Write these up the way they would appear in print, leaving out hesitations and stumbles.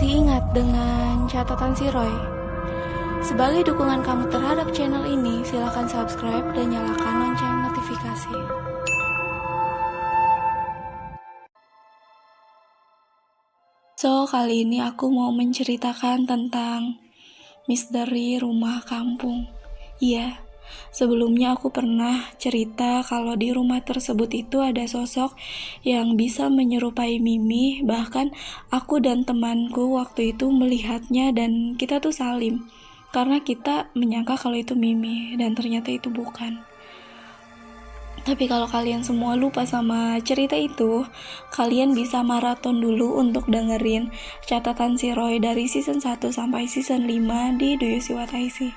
Masih ingat dengan catatan si Roy? Sebagai dukungan kamu terhadap channel ini, silakan subscribe dan nyalakan lonceng notifikasi. So, kali ini aku mau menceritakan tentang misteri rumah kampung. Iya, sebelumnya aku pernah cerita kalau di rumah tersebut itu ada sosok yang bisa menyerupai Mimi. Bahkan aku dan temanku waktu itu melihatnya dan kita tuh salim karena kita menyangka kalau itu Mimi dan ternyata itu bukan. Tapi kalau kalian semua lupa sama cerita itu, kalian bisa maraton dulu untuk dengerin catatan si Roy dari season 1 sampai season 5 di Do You See What I See.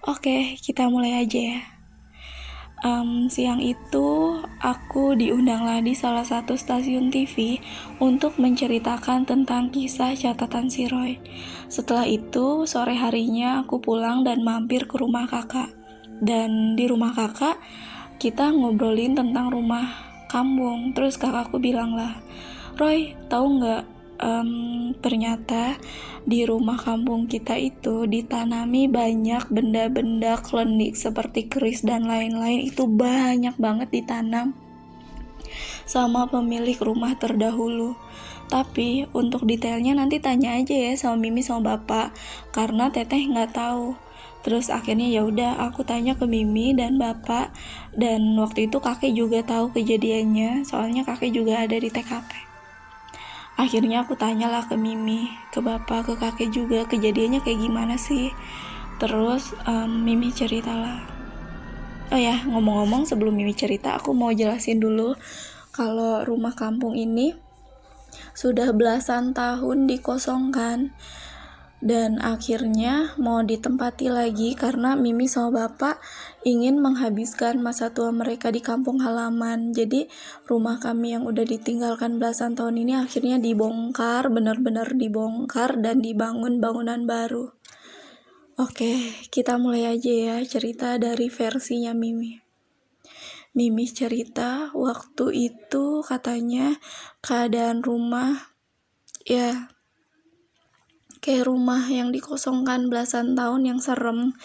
Oke, kita mulai aja ya. Siang itu aku diundanglah di salah satu stasiun TV untuk menceritakan tentang kisah catatan si Roy. Setelah itu, sore harinya aku pulang dan mampir ke rumah kakak. Dan di rumah kakak, kita ngobrolin tentang rumah kampung. Terus kakakku bilang lah, Roy, tahu nggak? Ternyata di rumah kampung kita itu ditanami banyak benda-benda klinik seperti keris dan lain-lain. Itu banyak banget ditanam sama pemilik rumah terdahulu. Tapi untuk detailnya nanti tanya aja ya sama Mimi sama Bapak, karena Teteh nggak tahu. Terus akhirnya ya udah aku tanya ke Mimi dan Bapak, dan waktu itu kakek juga tahu kejadiannya, soalnya kakek juga ada di TKP. Akhirnya aku tanyalah ke Mimi, ke Bapak, ke kakek juga kejadiannya kayak gimana sih. Terus Mimi ceritalah. Oh ya, ngomong-ngomong sebelum Mimi cerita, aku mau jelasin dulu kalau rumah kampung ini sudah belasan tahun dikosongkan dan akhirnya mau ditempati lagi karena Mimi sama Bapak ingin menghabiskan masa tua mereka di kampung halaman. Jadi rumah kami yang udah ditinggalkan belasan tahun ini akhirnya dibongkar, benar-benar dibongkar dan dibangun bangunan baru. Oke, kita mulai aja ya cerita dari versinya Mimi. Mimi cerita waktu itu katanya keadaan rumah ya kayak rumah yang dikosongkan belasan tahun yang serem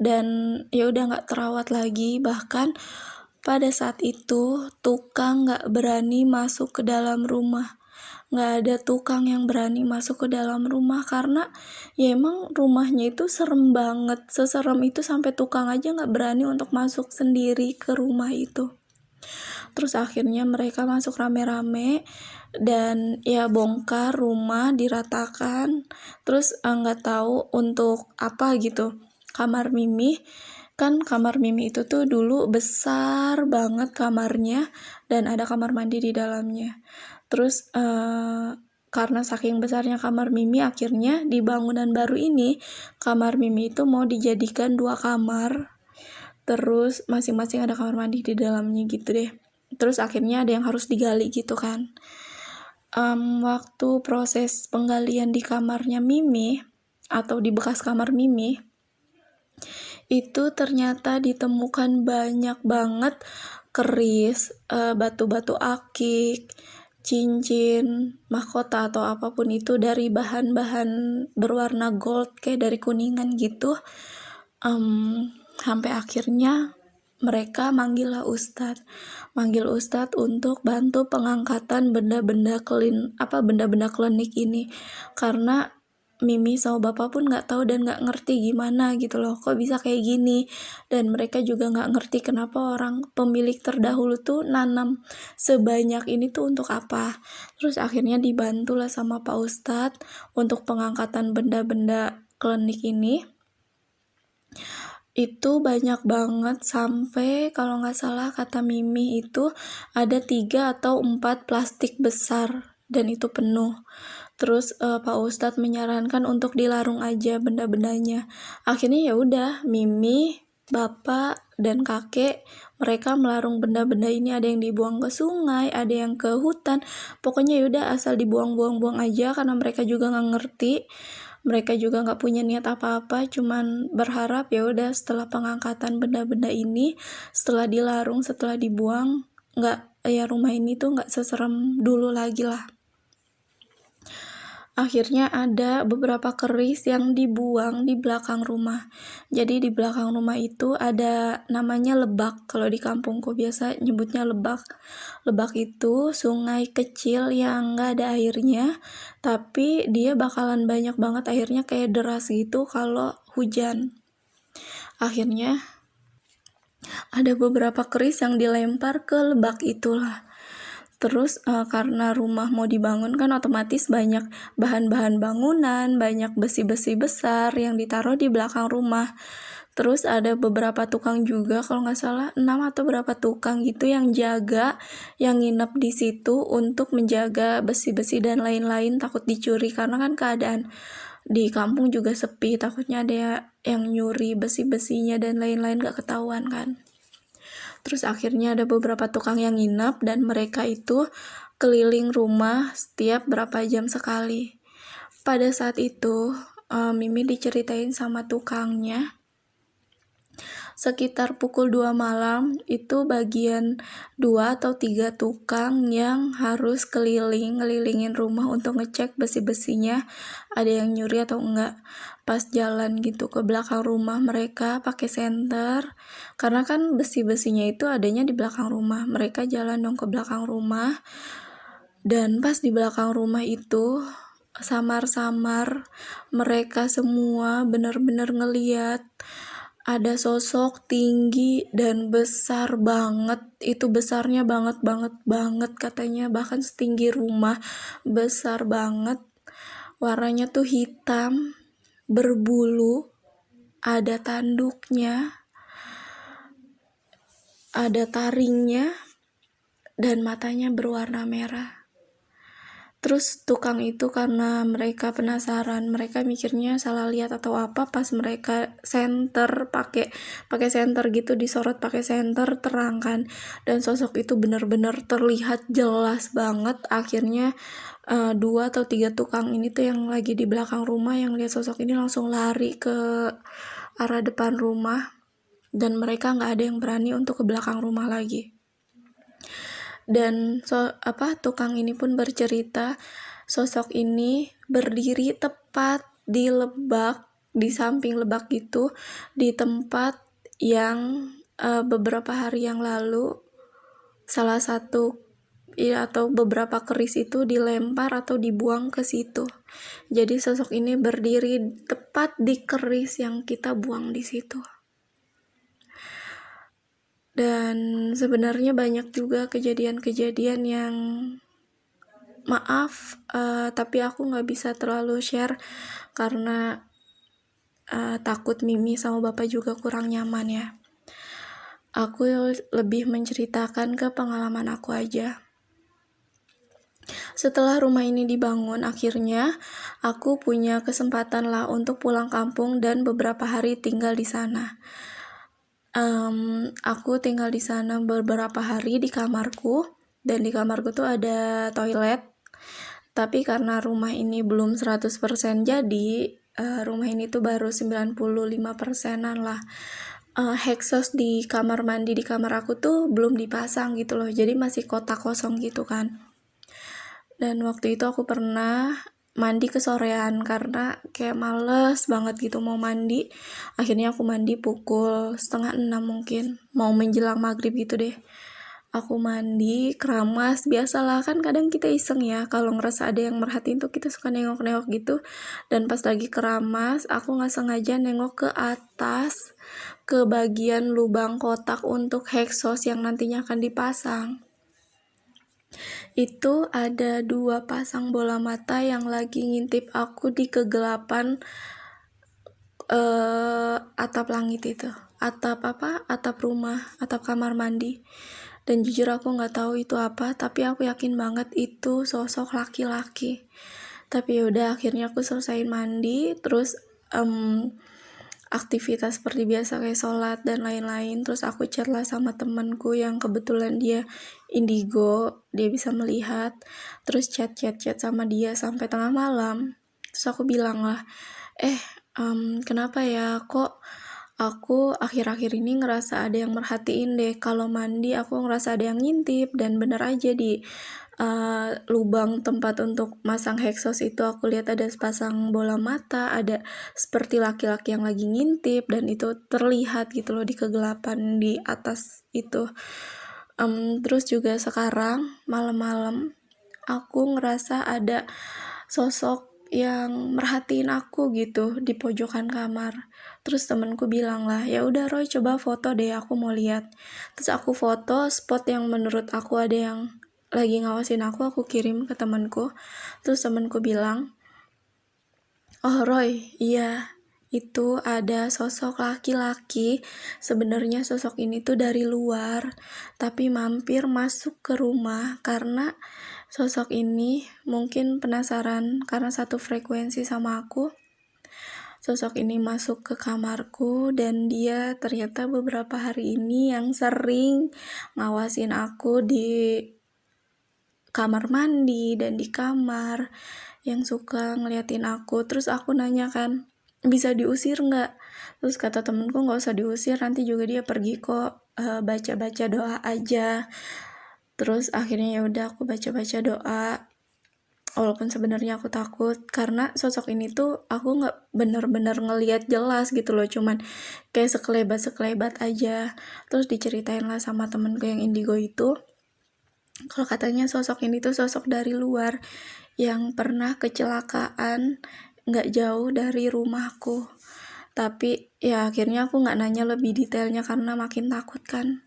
dan ya udah nggak terawat lagi. Bahkan pada saat itu tukang nggak berani masuk ke dalam rumah, nggak ada tukang yang berani masuk ke dalam rumah karena ya emang rumahnya itu serem banget, seserem itu sampai tukang aja nggak berani untuk masuk sendiri ke rumah itu. Terus akhirnya mereka masuk rame-rame dan ya bongkar rumah, diratakan. Terus nggak tahu untuk apa gitu. Kamar Mimi itu tuh dulu besar banget kamarnya dan ada kamar mandi di dalamnya. Terus karena saking besarnya kamar Mimi, akhirnya di bangunan baru ini kamar Mimi itu mau dijadikan 2 kamar. Terus masing-masing ada kamar mandi di dalamnya gitu deh. Terus akhirnya ada yang harus digali gitu kan. Waktu proses penggalian di kamarnya Mimi atau di bekas kamar Mimi itu ternyata ditemukan banyak banget keris, batu-batu akik, cincin, mahkota atau apapun itu dari bahan-bahan berwarna gold kayak dari kuningan gitu. Sampai akhirnya mereka manggil Ustadz untuk bantu pengangkatan benda-benda klinik ini, karena Mimi sama Bapak pun nggak tahu dan nggak ngerti gimana gitu loh, kok bisa kayak gini, dan mereka juga nggak ngerti kenapa orang pemilik terdahulu tuh nanam sebanyak ini tuh untuk apa. Terus akhirnya dibantulah sama Pak Ustadz untuk pengangkatan benda-benda klinik ini. Itu banyak banget, sampai kalau nggak salah kata Mimi itu ada 3 atau 4 plastik besar dan itu penuh. Terus Pak Ustadz menyarankan untuk dilarung aja benda-bendanya. Akhirnya ya udah Mimi, Bapak dan kakek mereka melarung benda-benda ini. Ada yang dibuang ke sungai, ada yang ke hutan. Pokoknya ya udah asal dibuang-buang aja karena mereka juga nggak ngerti. Mereka juga nggak punya niat apa-apa, cuman berharap ya udah setelah pengangkatan benda-benda ini, setelah dilarung, setelah dibuang, rumah ini tuh nggak seserem dulu lagi lah. Akhirnya ada beberapa keris yang dibuang di belakang rumah. Jadi di belakang rumah itu ada namanya Lebak. Kalau di kampungku biasa nyebutnya Lebak. Lebak itu sungai kecil yang nggak ada airnya, tapi dia bakalan banyak banget airnya kayak deras gitu kalau hujan. Akhirnya ada beberapa keris yang dilempar ke lebak itulah. Terus karena rumah mau dibangun kan otomatis banyak bahan-bahan bangunan, banyak besi-besi besar yang ditaruh di belakang rumah. Terus ada beberapa tukang juga, kalau nggak salah 6 atau berapa tukang gitu yang jaga, yang nginep di situ untuk menjaga besi-besi dan lain-lain, takut dicuri karena kan keadaan di kampung juga sepi, takutnya ada yang nyuri besi-besinya dan lain-lain gak ketahuan kan. Terus akhirnya ada beberapa tukang yang nginap dan mereka itu keliling rumah setiap berapa jam sekali. Pada saat itu, Mimi diceritain sama tukangnya, sekitar pukul 2 malam itu bagian 2 atau 3 tukang yang harus ngelilingin rumah untuk ngecek besi-besinya ada yang nyuri atau enggak. Pas jalan gitu ke belakang rumah mereka pakai senter, karena kan besi-besinya itu adanya di belakang rumah. Mereka jalan dong ke belakang rumah, dan pas di belakang rumah itu samar-samar mereka semua benar-benar ngeliat ada sosok tinggi dan besar banget. Itu besarnya banget katanya, bahkan setinggi rumah, besar banget. Warnanya tuh hitam, berbulu, ada tanduknya, ada taringnya, dan matanya berwarna merah. Terus tukang itu karena mereka penasaran, mereka mikirnya salah lihat atau apa, pas mereka senter pakai senter gitu, disorot pakai senter terang kan, dan sosok itu benar-benar terlihat jelas banget. Akhirnya 2 atau 3 tukang ini tuh yang lagi di belakang rumah yang lihat sosok ini langsung lari ke arah depan rumah, dan mereka nggak ada yang berani untuk ke belakang rumah lagi. Dan tukang ini pun bercerita sosok ini berdiri tepat di lebak, di samping lebak itu, di tempat yang beberapa hari yang lalu salah satu atau beberapa keris itu dilempar atau dibuang ke situ. Jadi sosok ini berdiri tepat di keris yang kita buang di situ. Dan sebenarnya banyak juga kejadian-kejadian yang maaf, tapi aku nggak bisa terlalu share karena takut Mimi sama Bapak juga kurang nyaman ya. Aku lebih menceritakan ke pengalaman aku aja. Setelah rumah ini dibangun, akhirnya aku punya kesempatan lah untuk pulang kampung dan beberapa hari tinggal di sana. Aku tinggal di sana beberapa hari di kamarku, dan di kamarku tuh ada toilet. Tapi karena rumah ini belum 100% jadi, rumah ini tuh baru 95%an lah. Hexos di kamar mandi di kamar aku tuh belum dipasang gitu loh, jadi masih kotak kosong gitu kan. Dan waktu itu aku pernah mandi kesorean karena kayak males banget gitu mau mandi. Akhirnya aku mandi pukul 5:30 mungkin, mau menjelang maghrib gitu deh. Aku mandi, keramas, biasalah kan kadang kita iseng ya, kalau ngerasa ada yang merhatiin tuh kita suka nengok-nengok gitu. Dan pas lagi keramas, aku gak sengaja nengok ke atas, ke bagian lubang kotak untuk hexos yang nantinya akan dipasang. Itu ada 2 pasang bola mata yang lagi ngintip aku di kegelapan atap langit itu, atap rumah, atap kamar mandi. Dan jujur aku nggak tahu itu apa, tapi aku yakin banget itu sosok laki-laki. Tapi yaudah, akhirnya aku selesai mandi, terus aktivitas seperti biasa kayak sholat dan lain-lain. Terus aku chat lah sama temanku yang kebetulan dia indigo, dia bisa melihat. Terus chat sama dia sampai tengah malam. Terus aku bilang lah, kenapa ya kok aku akhir-akhir ini ngerasa ada yang merhatiin deh, kalau mandi aku ngerasa ada yang ngintip. Dan bener aja di lubang tempat untuk masang hexos itu aku lihat ada sepasang bola mata, ada seperti laki-laki yang lagi ngintip, dan itu terlihat gitu loh di kegelapan di atas itu. Terus juga sekarang malam-malam aku ngerasa ada sosok yang merhatiin aku gitu di pojokan kamar. Terus temenku bilang lah, ya udah Roy, coba foto deh, aku mau lihat. Terus aku foto spot yang menurut aku ada yang lagi ngawasin aku kirim ke temenku. Terus temenku bilang, oh Roy, iya, itu ada sosok laki-laki. Sebenarnya sosok ini tuh dari luar, tapi mampir masuk ke rumah karena sosok ini mungkin penasaran karena satu frekuensi sama aku. Sosok ini masuk ke kamarku dan dia ternyata beberapa hari ini yang sering ngawasin aku di kamar mandi dan di kamar, yang suka ngeliatin aku. Terus aku nanya kan, bisa diusir nggak? Terus kata temenku nggak usah diusir, nanti juga dia pergi kok, baca-baca doa aja. Terus akhirnya ya udah aku baca-baca doa, walaupun sebenarnya aku takut karena sosok ini tuh aku nggak bener-bener ngelihat jelas gitu loh, cuman kayak sekelebat aja. Terus diceritain lah sama temenku yang indigo itu, kalau katanya sosok ini tuh sosok dari luar yang pernah kecelakaan nggak jauh dari rumahku. Tapi ya akhirnya aku nggak nanya lebih detailnya karena makin takut kan.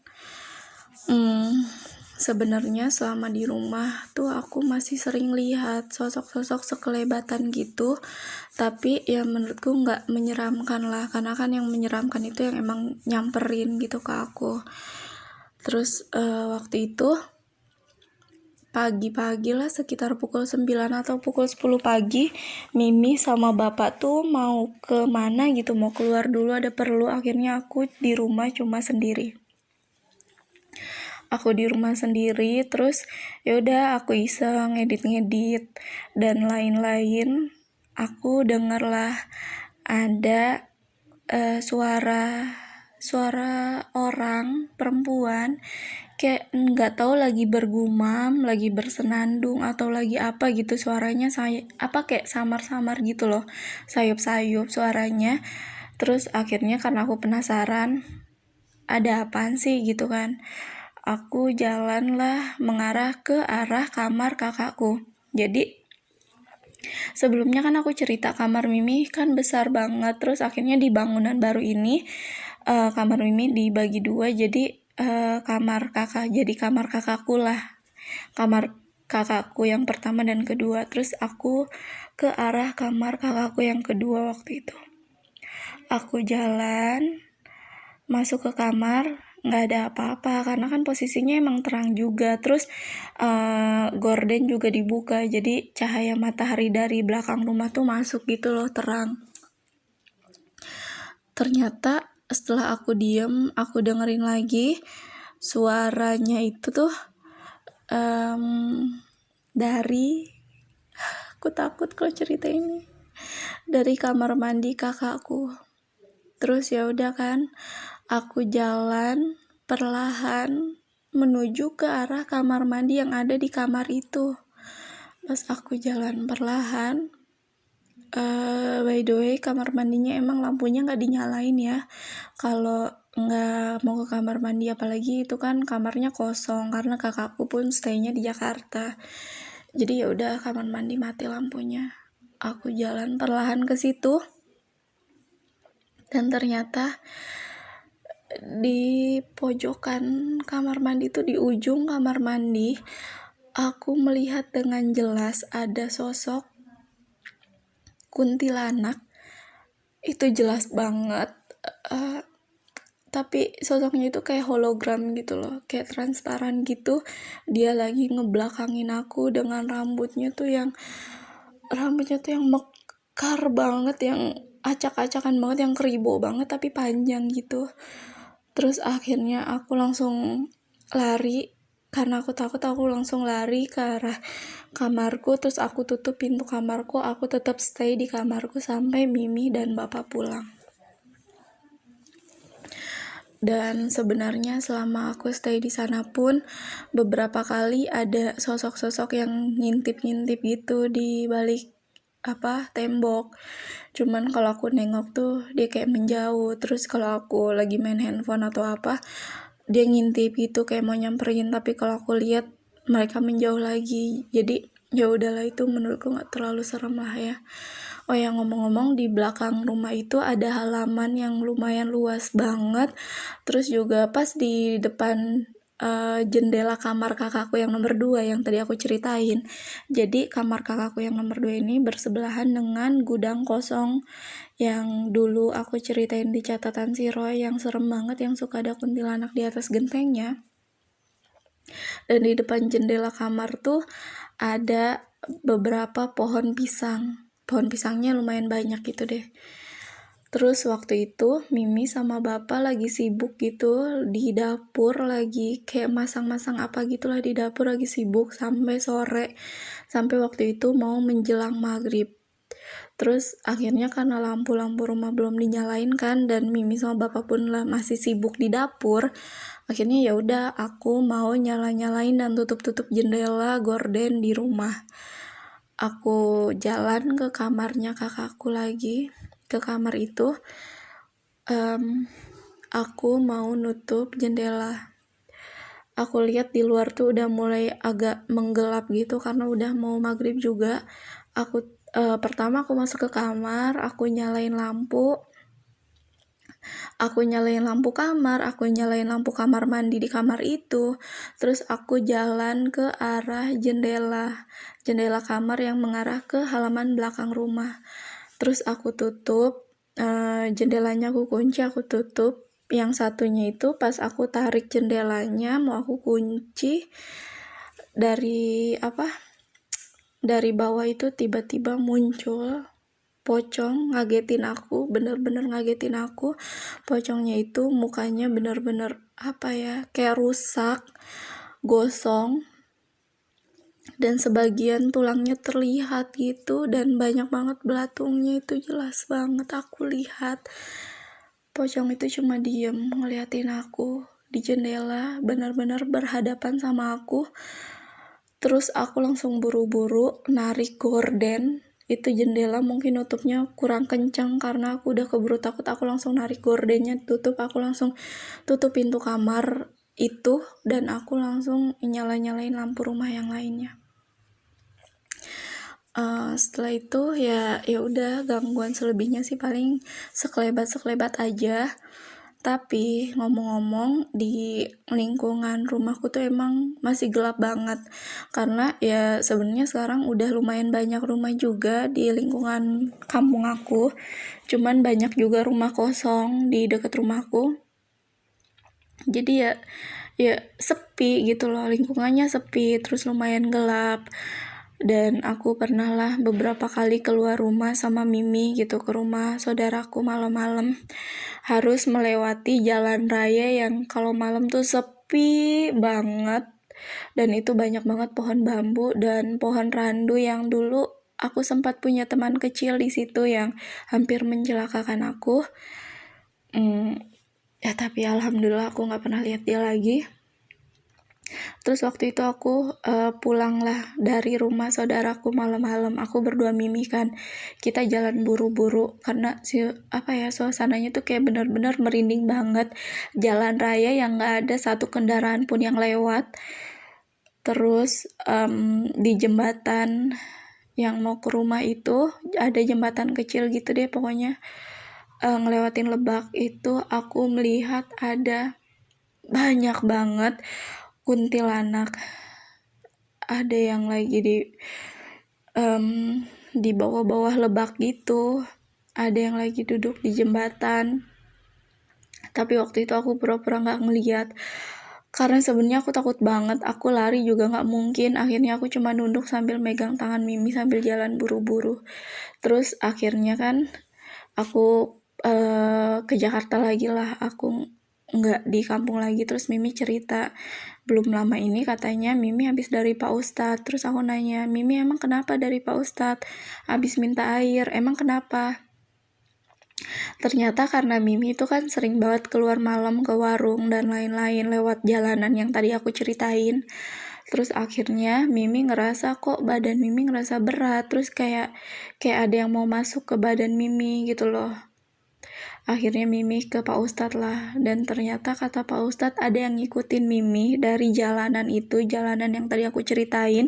Sebenarnya selama di rumah tuh aku masih sering lihat sosok-sosok sekelebatan gitu, tapi ya menurutku nggak menyeramkan lah, karena kan yang menyeramkan itu yang emang nyamperin gitu ke aku. Terus waktu itu pagi-pagi lah, sekitar pukul 9 atau pukul 10 pagi, Mimi sama bapak tuh mau ke mana gitu, mau keluar dulu ada perlu. Akhirnya aku di rumah cuma sendiri. Terus ya udah aku iseng ngedit dan lain-lain. Aku denger lah ada suara orang perempuan kayak nggak tahu lagi bergumam, lagi bersenandung atau lagi apa gitu suaranya, kayak samar-samar gitu loh, sayup-sayup suaranya. Terus akhirnya karena aku penasaran ada apaan sih gitu kan, aku jalan lah mengarah ke arah kamar kakakku. Jadi sebelumnya kan aku cerita kamar Mimi kan besar banget, terus akhirnya di bangunan baru ini kamar Mimi dibagi dua, jadi kamar kakakku lah, kamar kakakku yang pertama dan kedua. Terus aku ke arah kamar kakakku yang kedua. Waktu itu aku jalan masuk ke kamar, nggak ada apa-apa karena kan posisinya emang terang juga. Terus gorden juga dibuka, jadi cahaya matahari dari belakang rumah tuh masuk gitu loh, terang. Ternyata setelah aku diem, aku dengerin lagi suaranya itu tuh dari, aku takut kalau cerita ini, dari kamar mandi kakakku. Terus ya udah kan, aku jalan perlahan menuju ke arah kamar mandi yang ada di kamar itu. Pas aku jalan perlahan, by the way kamar mandinya emang lampunya nggak dinyalain ya kalau nggak mau ke kamar mandi, apalagi itu kan kamarnya kosong karena kakakku pun stay-nya di Jakarta. Jadi ya udah kamar mandi mati lampunya. Aku jalan perlahan ke situ dan ternyata di pojokan kamar mandi tuh, di ujung kamar mandi, aku melihat dengan jelas ada sosok kuntilanak. Itu jelas banget, tapi sosoknya itu kayak hologram gitu loh, kayak transparan gitu. Dia lagi ngebelakangin aku dengan rambutnya tuh yang mekar banget, yang acak-acakan banget, yang keribo banget tapi panjang gitu. Terus akhirnya aku langsung lari karena aku takut. Aku langsung lari ke arah kamarku, terus aku tutup pintu kamarku. Aku tetap stay di kamarku sampai Mimi dan bapak pulang. Dan sebenarnya selama aku stay di sana pun beberapa kali ada sosok-sosok yang ngintip-ngintip gitu di balik tembok. Cuman kalau aku nengok tuh dia kayak menjauh. Terus kalau aku lagi main handphone atau apa, dia ngintip gitu kayak mau nyamperin, tapi kalau aku lihat mereka menjauh lagi. Jadi ya udahlah, itu menurutku nggak terlalu serem lah ya. Oh ya, ngomong-ngomong, di belakang rumah itu ada halaman yang lumayan luas banget. Terus juga pas di depan jendela kamar kakakku yang nomor 2 yang tadi aku ceritain. Jadi kamar kakakku yang nomor 2 ini bersebelahan dengan gudang kosong yang dulu aku ceritain di catatan si Roy, yang serem banget, yang suka ada kuntilanak di atas gentengnya. Dan di depan jendela kamar tuh ada beberapa pohon pisang. Pohon pisangnya lumayan banyak gitu deh. Terus waktu itu Mimi sama Bapak lagi sibuk gitu di dapur, lagi kayak masang-masang apa gitulah di dapur, lagi sibuk sampai sore, sampai waktu itu mau menjelang maghrib. Terus akhirnya karena lampu-lampu rumah belum dinyalain kan, dan Mimi sama Bapak pun masih sibuk di dapur, akhirnya ya udah aku mau nyala-nyalain dan tutup-tutup jendela gorden di rumah. Aku jalan ke kamarnya kakakku lagi, ke kamar itu. Aku mau nutup jendela. Aku lihat di luar tuh udah mulai agak menggelap gitu karena udah mau maghrib juga. Pertama aku masuk ke kamar, aku nyalain lampu kamar, aku nyalain lampu kamar mandi di kamar itu. Terus aku jalan ke arah jendela kamar yang mengarah ke halaman belakang rumah. Terus aku tutup jendelanya, aku kunci, aku tutup. Yang satunya itu pas aku tarik jendelanya mau aku kunci, dari bawah itu tiba-tiba muncul pocong, ngagetin aku, bener-bener ngagetin aku. Pocongnya itu mukanya bener-bener kayak rusak, gosong, dan sebagian tulangnya terlihat gitu, dan banyak banget belatungnya, itu jelas banget aku lihat. Pocong itu cuma diem ngeliatin aku di jendela, benar-benar berhadapan sama aku. Terus aku langsung buru-buru narik gorden. Itu jendela mungkin nutupnya kurang kencang karena aku udah keburu takut. Aku langsung narik gordennya tutup, aku langsung tutup pintu kamar itu, dan aku langsung nyala-nyalain lampu rumah yang lainnya. Setelah itu ya udah, gangguan selebihnya sih paling sekelebat aja. Tapi ngomong-ngomong, di lingkungan rumahku tuh emang masih gelap banget, karena ya sebenarnya sekarang udah lumayan banyak rumah juga di lingkungan kampung aku, cuman banyak juga rumah kosong di dekat rumahku. Jadi ya sepi gitu loh, lingkungannya sepi, terus lumayan gelap. Dan aku pernah lah beberapa kali keluar rumah sama Mimi gitu ke rumah saudaraku malam-malam, harus melewati jalan raya yang kalau malam tuh sepi banget, dan itu banyak banget pohon bambu dan pohon randu yang dulu aku sempat punya teman kecil di situ yang hampir mencelakakan aku. Tapi alhamdulillah aku nggak pernah lihat dia lagi. Terus waktu itu aku pulang lah dari rumah saudaraku malam-malam. Aku berdua Mimi kan, kita jalan buru-buru karena suasananya tuh kayak benar-benar merinding banget. Jalan raya yang nggak ada satu kendaraan pun yang lewat. Terus di jembatan yang mau ke rumah itu ada jembatan kecil gitu deh pokoknya. Ngelewatin Lebak itu aku melihat ada banyak banget kuntilanak. Ada yang lagi di bawah-bawah Lebak gitu, ada yang lagi duduk di jembatan. Tapi waktu itu aku pura-pura nggak ngeliat karena sebenarnya aku takut banget. Aku lari juga nggak mungkin. Akhirnya aku cuma nunduk sambil megang tangan Mimi sambil jalan buru-buru. Terus akhirnya kan aku ke Jakarta lagi lah, aku nggak di kampung lagi. Terus Mimi cerita, belum lama ini katanya Mimi habis dari Pak Ustadz. Terus aku nanya, Mimi emang kenapa dari Pak Ustadz? Habis minta air, emang kenapa? Ternyata karena Mimi itu kan sering banget keluar malam ke warung dan lain-lain lewat jalanan yang tadi aku ceritain. Terus akhirnya Mimi ngerasa kok badan Mimi ngerasa berat, terus kayak ada yang mau masuk ke badan Mimi gitu loh. Akhirnya Mimi ke Pak Ustadz lah, dan ternyata kata Pak Ustadz ada yang ngikutin Mimi dari jalanan itu, jalanan yang tadi aku ceritain,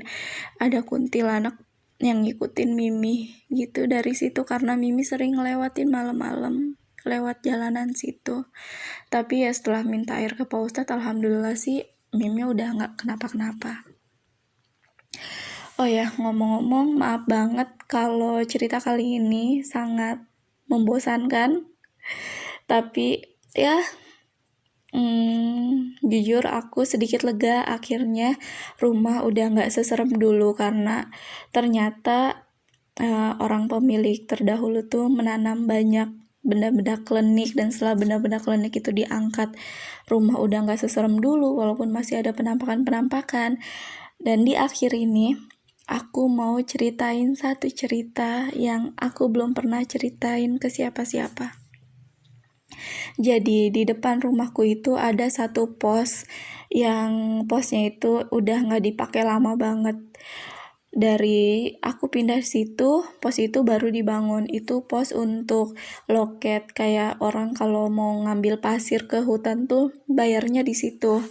ada kuntilanak yang ngikutin Mimi gitu dari situ, karena Mimi sering ngelewatin malam-malam lewat jalanan situ. Tapi ya setelah minta air ke Pak Ustadz, alhamdulillah sih Mimi udah nggak kenapa-kenapa. Oh ya, ngomong-ngomong, maaf banget kalau cerita kali ini sangat membosankan. Tapi ya, jujur aku sedikit lega akhirnya rumah udah nggak seserem dulu, karena ternyata orang pemilik terdahulu tuh menanam banyak benda-benda klinik, dan setelah benda-benda klinik itu diangkat, rumah udah nggak seserem dulu walaupun masih ada penampakan-penampakan. Dan di akhir ini aku mau ceritain satu cerita yang aku belum pernah ceritain ke siapa-siapa. Jadi di depan rumahku itu ada satu pos, yang posnya itu udah nggak dipakai lama banget. Dari aku pindah situ, pos itu baru dibangun. Itu pos untuk loket, kayak orang kalau mau ngambil pasir ke hutan tuh bayarnya di situ.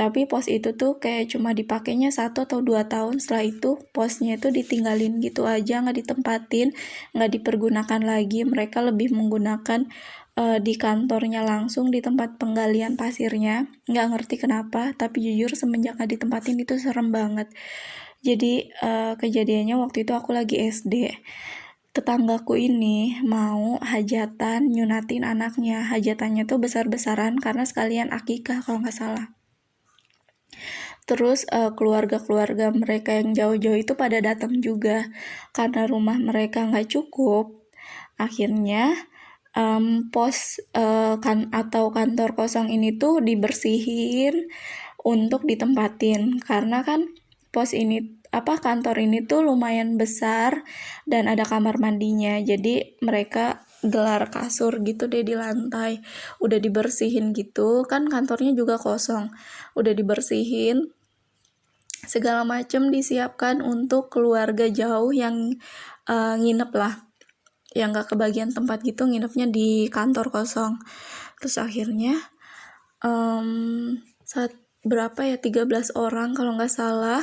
Tapi pos itu tuh kayak cuma dipakainya 1 atau 2 tahun, setelah itu posnya itu ditinggalin gitu aja, nggak ditempatin, nggak dipergunakan lagi. Mereka lebih menggunakan di kantornya langsung, di tempat penggalian pasirnya. Nggak ngerti kenapa, tapi jujur semenjak nggak ditempatin itu serem banget. Jadi kejadiannya waktu itu aku lagi SD. Tetanggaku ini mau hajatan nyunatin anaknya. Hajatannya tuh besar-besaran karena sekalian akikah kalau nggak salah. Terus keluarga-keluarga mereka yang jauh-jauh itu pada datang juga, karena rumah mereka nggak cukup. Akhirnya pos atau kantor kosong ini tuh dibersihin untuk ditempatin, karena kan kantor ini tuh lumayan besar dan ada kamar mandinya. Jadi mereka gelar kasur gitu deh di lantai, udah dibersihin gitu kan, kantornya juga kosong, udah dibersihin, segala macem disiapkan untuk keluarga jauh yang nginep lah, yang gak kebagian tempat gitu, nginepnya di kantor kosong. Terus akhirnya saat 13 orang kalau nggak salah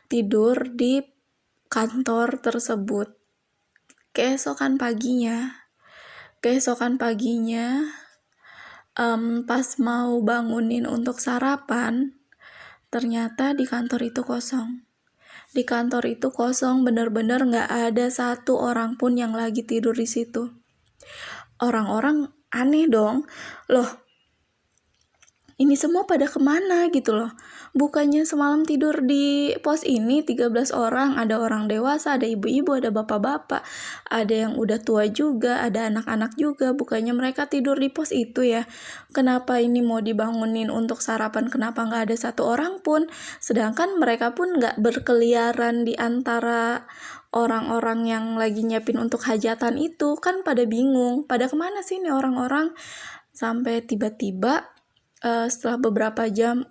tidur di kantor tersebut. Keesokan paginya pas mau bangunin untuk sarapan, ternyata di kantor itu kosong. Di kantor itu kosong, bener-bener nggak ada satu orang pun yang lagi tidur di situ. Orang-orang aneh dong, loh ini semua pada kemana gitu loh. Bukannya semalam tidur di pos ini 13 orang, ada orang dewasa, ada ibu-ibu, ada bapak-bapak, ada yang udah tua juga, ada anak-anak juga. Bukannya mereka tidur di pos itu ya? Kenapa ini mau dibangunin untuk sarapan, kenapa nggak ada satu orang pun? Sedangkan mereka pun nggak berkeliaran di antara orang-orang yang lagi nyiapin untuk hajatan itu. Kan pada bingung, pada kemana sih nih orang-orang? Sampai tiba-tiba setelah beberapa jam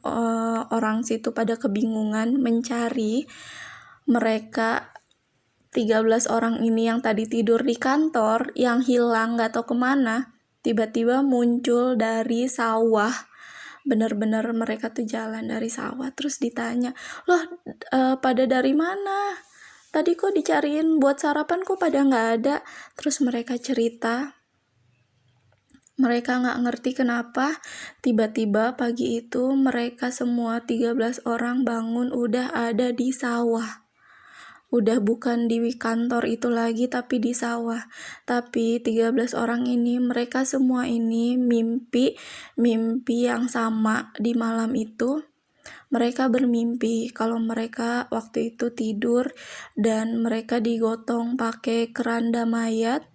orang situ pada kebingungan mencari mereka 13 orang ini yang tadi tidur di kantor, yang hilang gak tahu kemana, tiba-tiba muncul dari sawah. Bener-bener mereka tuh jalan dari sawah, terus ditanya, loh pada dari mana? Tadi kok dicariin buat sarapan kok pada gak ada? Terus mereka cerita, mereka gak ngerti kenapa tiba-tiba pagi itu mereka semua 13 orang bangun udah ada di sawah. Udah bukan di kantor itu lagi tapi di sawah. Tapi 13 orang ini, mereka semua ini mimpi yang sama di malam itu. Mereka bermimpi kalau mereka waktu itu tidur dan mereka digotong pakai keranda mayat,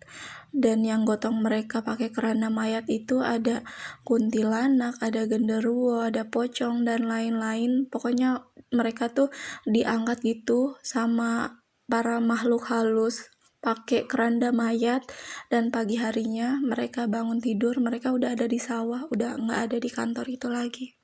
dan yang gotong mereka pakai keranda mayat itu ada kuntilanak, ada genderuwo, ada pocong dan lain-lain. Pokoknya mereka tuh diangkat gitu sama para makhluk halus. pakai keranda mayat, dan pagi harinya mereka bangun tidur, mereka udah ada di sawah, udah nggak ada di kantor itu lagi.